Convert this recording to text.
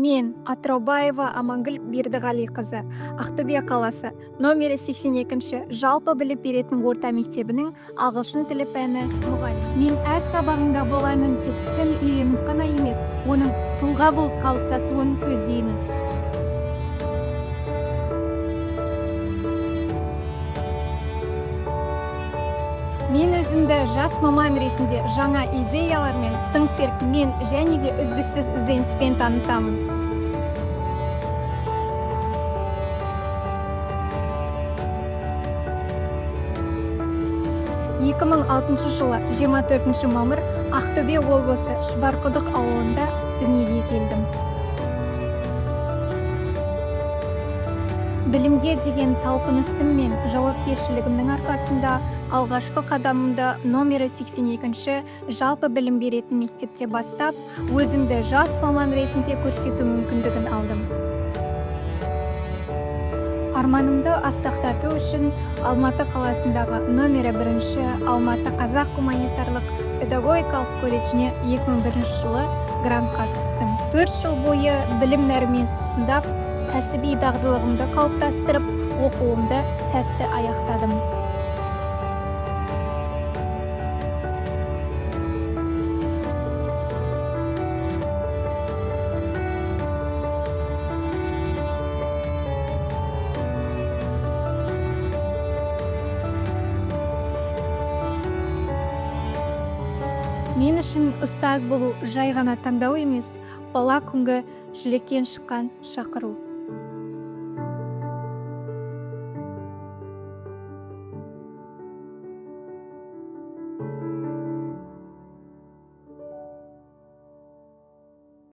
Мен Атыраубаева Амангүл Бердіғалиқызы, Ақтөбе қаласы, номері 82-ші жалпы білім беретін орта мектебінің ағылшын тілі пәні мұғалімі. Мен әр сабағында болғанын тек тіл үйреніп қана емес, оның тұлға болып қалыптасуын көздеймін. Мен өзімді жас маман ретінде жаңа идеялармен, тың серпінмен және де үздіксіз ізденіспен танытамын. жылы 24 мамыр Ақтөбе облысы Шұбарқұдық ауылында дүниеге келдім. Білімге деген талпынысым мен жауапкершілігімнің арқасында алғашқы қадамымды номері 82-ші жалпы білім беретін мектепте бастап, өзімді жас маман ретінде көрсету мүмкіндігін алдым. Арманымды асқақтату үшін Алматы қаласындағы номері 1-ші Алматы қазақ гуманитарлық педагогикалық колледжіне 2001 жылы грантқа түстім. 4 жыл бойы білім нәрімен сусындап, кәсіби дағдылығымды қалыптастырып, оқуымды сәтті аяқтадым. Мен үшін ұстаз болу жай ғана таңдау емес, бала күнгі жүректен шыққан шақыру.